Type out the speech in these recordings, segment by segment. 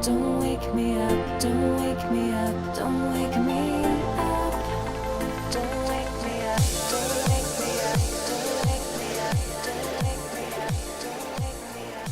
Don't wake me up, don't wake me up, don't wake me up. Don't wake me up, don't wake me up, don't wake me up, don't wake me up, don't wake me up,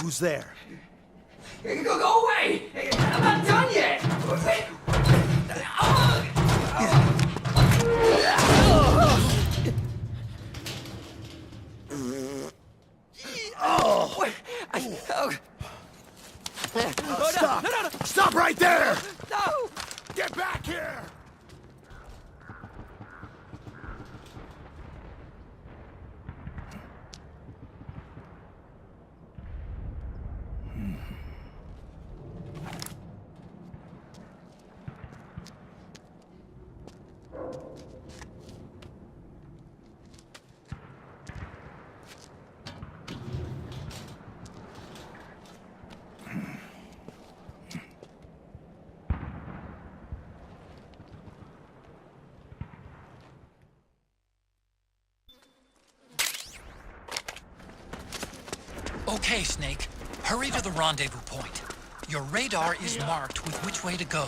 Who's there? Go away! I'm not done yet! Stop! No! Stop right there! No! Get back here! Okay, Snake. Hurry to the rendezvous point. Your radar is marked with which way to go.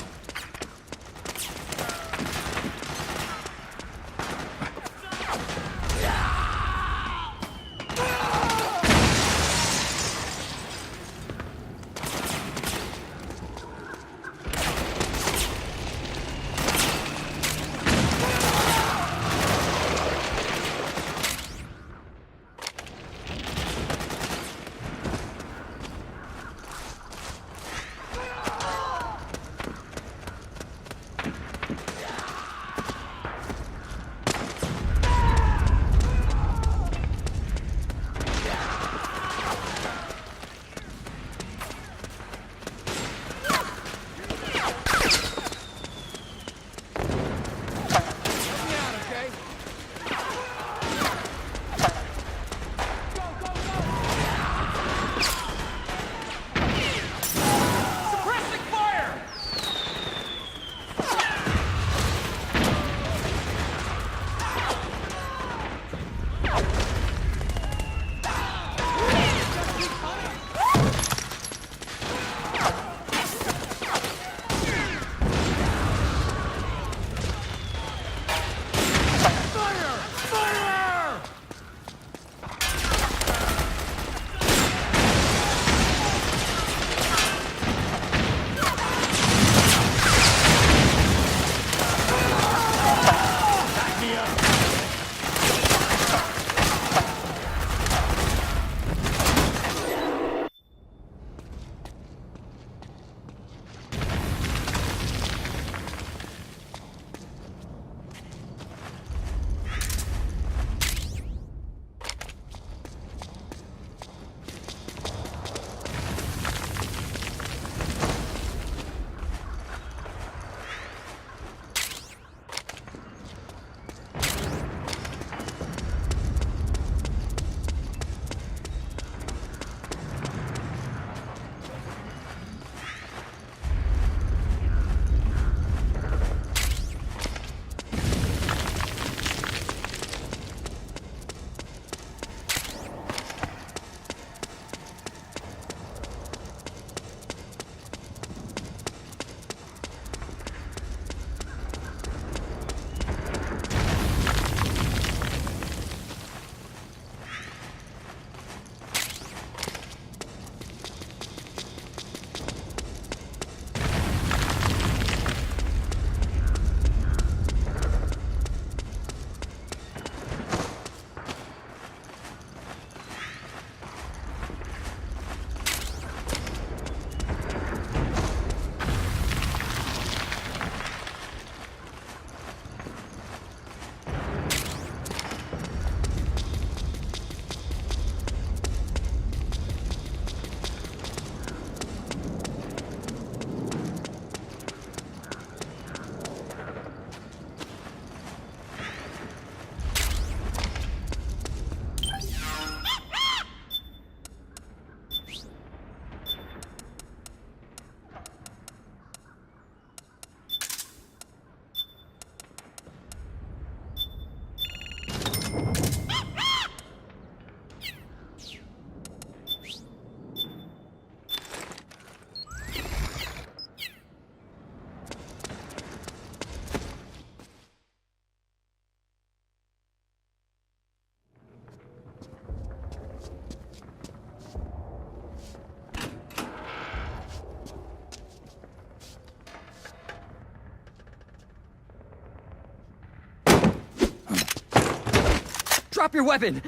Drop your weapon!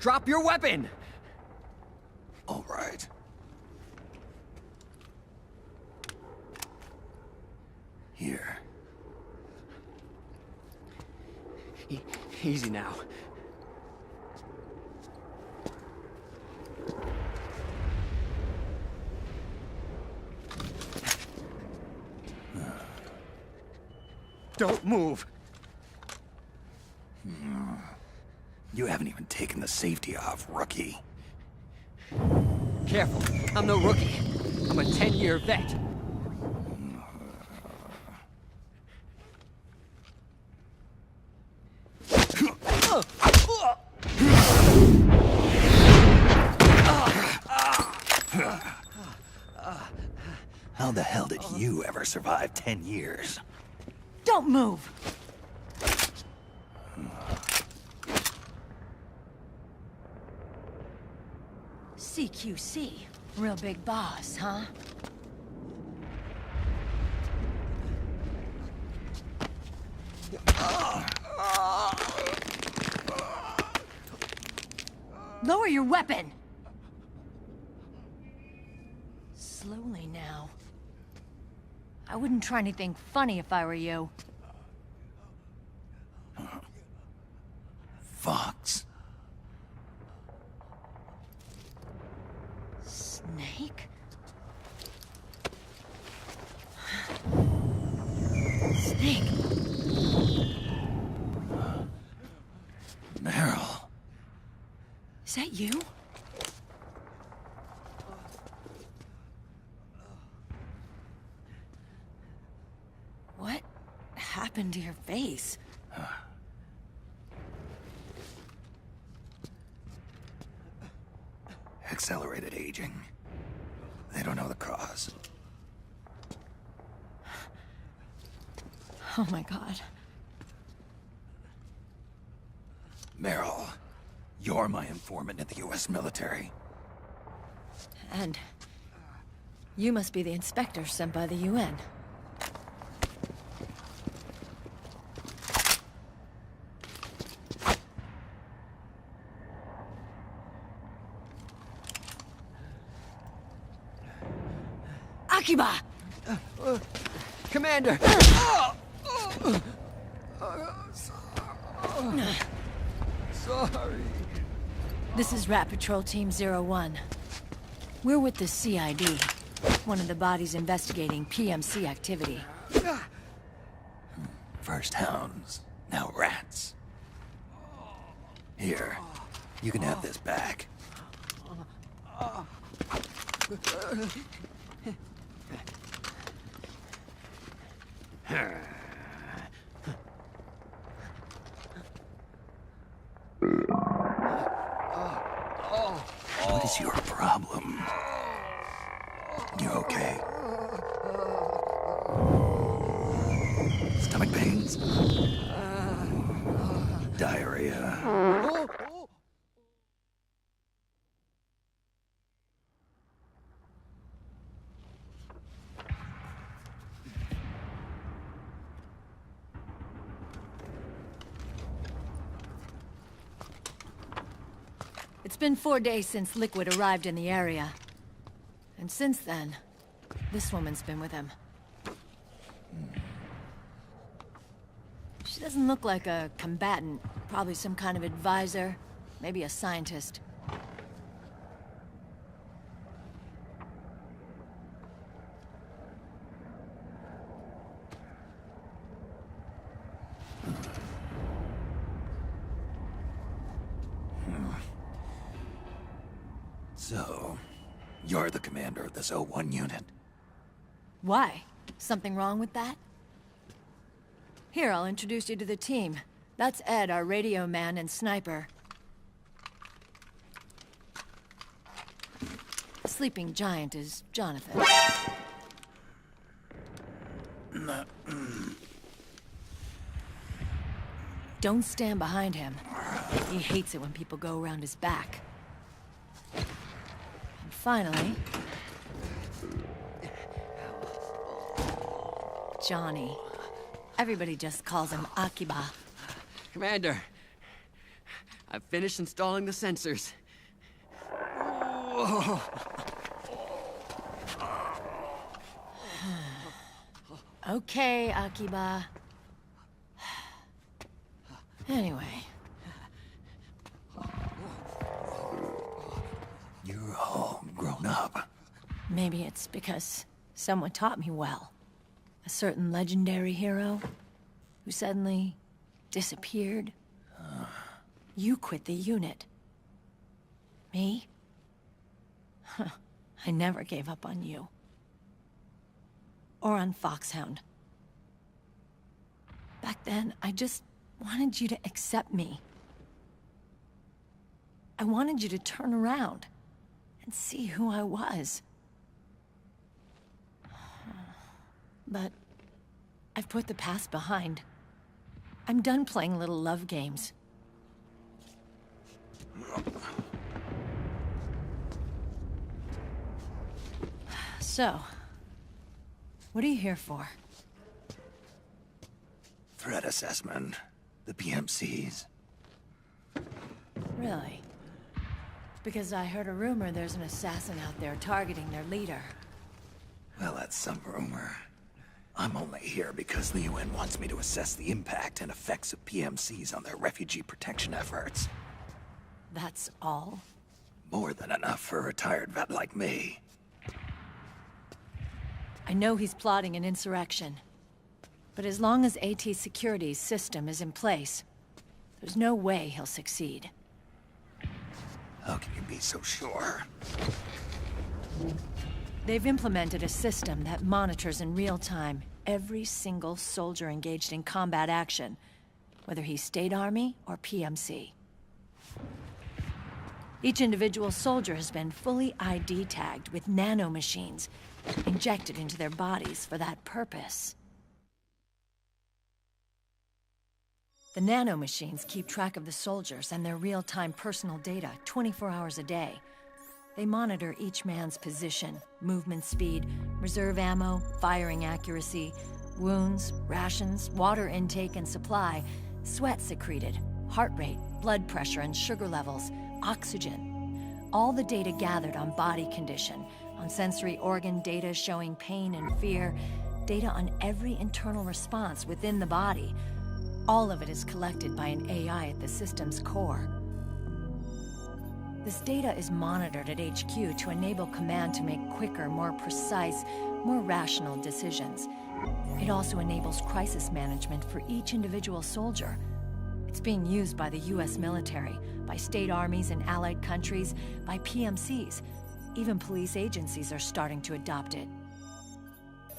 Drop your weapon! All right. Here. Easy now. Don't move. You haven't even taken the safety off, rookie. Careful, I'm no rookie. I'm a 10-year vet. How the hell did you ever survive 10 years? Don't move! CQC. Real big boss, huh? Lower your weapon! Slowly now. I wouldn't try anything funny if I were you. Fox. Snake? Snake? Meryl. Is that you? What happened to your face? Accelerated aging. They don't know the cause. Oh my god. Meryl, you're my informant in the U.S. military. And you must be the inspector sent by the UN. Akiba! Commander! Sorry. This is Rat Patrol Team 01. We're with the CID, one of the bodies investigating PMC activity. First hounds, now rats. Here, you can have this back. What is your problem? You okay? Stomach pains? Diarrhea? It's been 4 days since Liquid arrived in the area. And since then, this woman's been with him. She doesn't look like a combatant. Probably some kind of advisor. Maybe a scientist. So, you're the commander of this O1 unit. Why? Something wrong with that? Here, I'll introduce you to the team. That's Ed, our radio man and sniper. The sleeping giant is Jonathan. Don't stand behind him. He hates it when people go around his back. And finally... Johnny. Everybody just calls him Akiba. Commander, I've finished installing the sensors. Whoa. Okay, Akiba. Anyway, You're all grown up. maybe it's because someone taught me well. A certain legendary hero who suddenly disappeared. You quit the unit. Me? I never gave up on you. Or on Foxhound. Back then, I just wanted you to accept me. I wanted you to turn around and see who I was. But I've put the past behind. I'm done playing little love games. So, what are you here for? Threat assessment. The PMCs. Really? Because I heard a rumor there's an assassin out there targeting their leader. Well, that's some rumor. I'm only here because the UN wants me to assess the impact and effects of PMCs on their refugee protection efforts. That's all? More than enough for a retired vet like me. I know he's plotting an insurrection. But as long as AT Security's system is in place, there's no way he'll succeed. How can you be so sure? They've implemented a system that monitors in real time every single soldier engaged in combat action, whether he's State Army or PMC. Each individual soldier has been fully ID tagged with nanomachines injected into their bodies for that purpose. The nanomachines keep track of the soldiers and their real-time personal data 24 hours a day. They monitor each man's position, movement speed, reserve ammo, firing accuracy, wounds, rations, water intake and supply, sweat secreted, heart rate, blood pressure and sugar levels, oxygen. All the data gathered on body condition, on sensory organ data showing pain and fear, data on every internal response within the body. All of it is collected by an AI at the system's core. This data is monitored at HQ to enable command to make quicker, more precise, more rational decisions. It also enables crisis management for each individual soldier. It's being used by the US military, by state armies in allied countries, by PMCs. Even police agencies are starting to adopt it.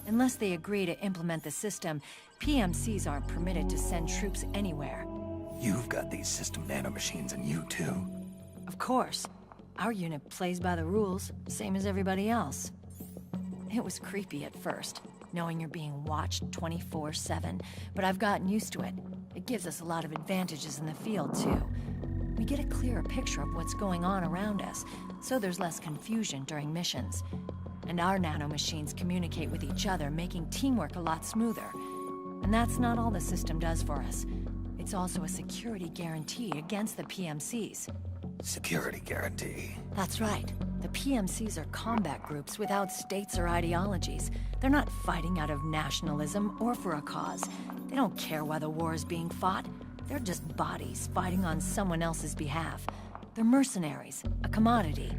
Unless they agree to implement the system, PMCs aren't permitted to send troops anywhere. You've got these system nanomachines in you too. Of course. Our unit plays by the rules, same as everybody else. It was creepy at first, knowing you're being watched 24/7, but I've gotten used to it. It gives us a lot of advantages in the field, too. We get a clearer picture of what's going on around us, so there's less confusion during missions. And our nanomachines communicate with each other, making teamwork a lot smoother. And that's not all the system does for us. It's also a security guarantee against the PMCs. Security guarantee. That's right. The PMCs are combat groups without states or ideologies. They're not fighting out of nationalism or for a cause. They don't care why the war is being fought. They're just bodies fighting on someone else's behalf. They're mercenaries, a commodity.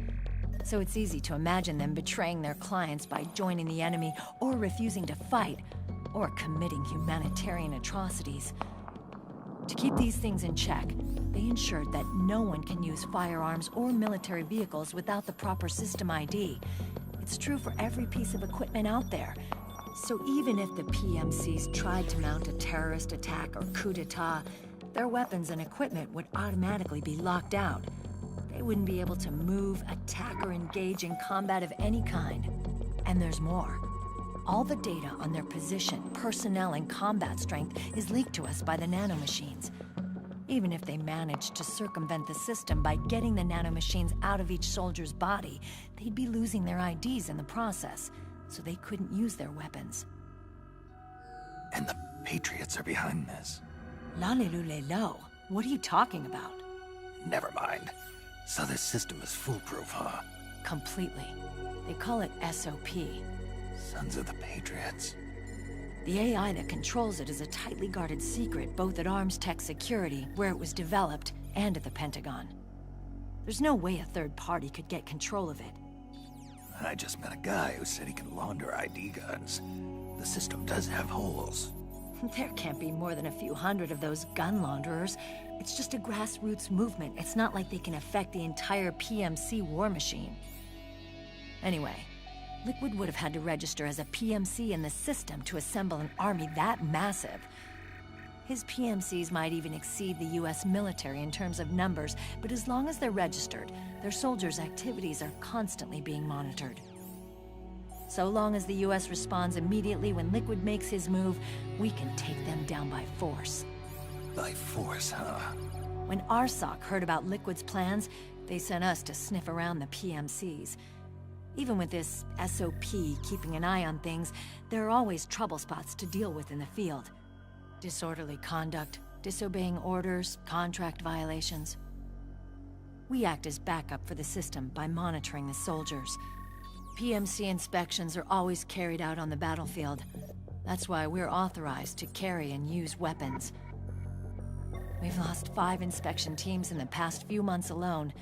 So it's easy to imagine them betraying their clients by joining the enemy or refusing to fight, or committing humanitarian atrocities. To keep these things in check, they ensured that no one can use firearms or military vehicles without the proper system ID. It's true for every piece of equipment out there. So even if the PMCs tried to mount a terrorist attack or coup d'etat, their weapons and equipment would automatically be locked out. They wouldn't be able to move, attack, or engage in combat of any kind. And there's more. All the data on their position, personnel, and combat strength is leaked to us by the nanomachines. Even if they managed to circumvent the system by getting the nanomachines out of each soldier's body, they'd be losing their IDs in the process, so they couldn't use their weapons. And the Patriots are behind this. Lalilulelo. What are you talking about? Never mind. So this system is foolproof, huh? Completely. They call it SOP. Sons of the Patriots. The AI that controls it is a tightly guarded secret, both at Arms Tech Security, where it was developed, and at the Pentagon. There's no way a third party could get control of it. I just met a guy who said he can launder ID guns. The system does have holes. There can't be more than a few hundred of those gun launderers. It's just a grassroots movement. It's not like they can affect the entire PMC war machine. Anyway, Liquid would have had to register as a PMC in the system to assemble an army that massive. His PMCs might even exceed the US military in terms of numbers, but as long as they're registered, their soldiers' activities are constantly being monitored. So long as the US responds immediately when Liquid makes his move, we can take them down by force. By force, huh? When RSOC heard about Liquid's plans, they sent us to sniff around the PMCs. Even with this SOP keeping an eye on things, there are always trouble spots to deal with in the field. Disorderly conduct, disobeying orders, contract violations. We act as backup for the system by monitoring the soldiers. PMC inspections are always carried out on the battlefield. That's why we're authorized to carry and use weapons. We've lost 5 inspection teams in the past few months alone.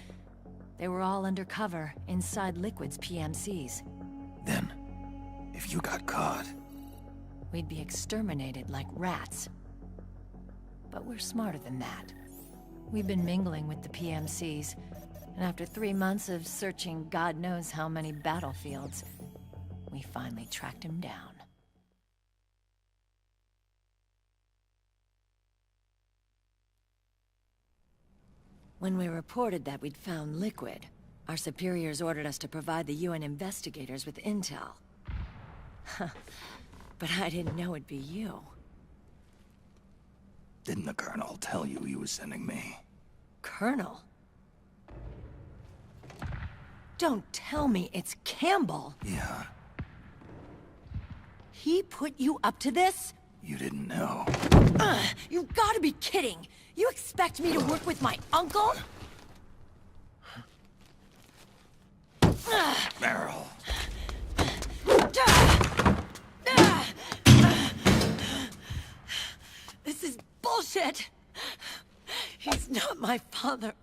They were all undercover, inside Liquid's PMCs. Then, if you got caught... We'd be exterminated like rats. But we're smarter than that. We've been mingling with the PMCs, and after 3 months of searching God knows how many battlefields, we finally tracked him down. When we reported that we'd found Liquid, our superiors ordered us to provide the UN investigators with intel. But I didn't know it'd be you. Didn't the Colonel tell you he was sending me? Colonel? Don't tell me it's Campbell! Yeah, He put you up to this? you didn't know. You've gotta be kidding! You expect me to work with my uncle? Meryl! This is bullshit! He's not my father.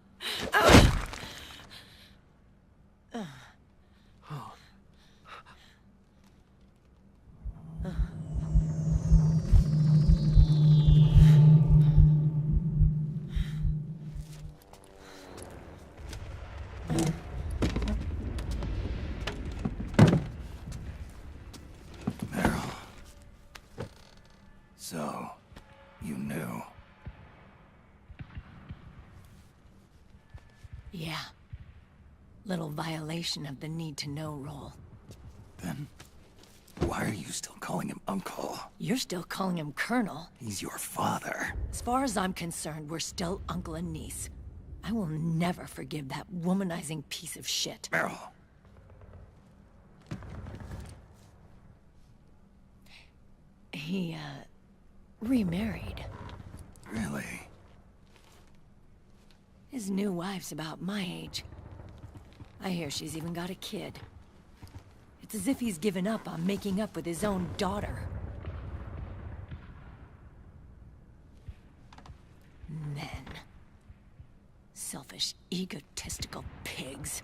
Meryl. So, you knew. Yeah. Little violation of the need-to-know rule. Then, why are you still calling him Uncle? You're still calling him Colonel. He's your father. As far as I'm concerned, we're still uncle and niece. I will never forgive that womanizing piece of shit. Meryl. He, remarried. Really? His new wife's about my age. I hear she's even got a kid. It's as if he's given up on making up with his own daughter. Men. Selfish, egotistical pigs.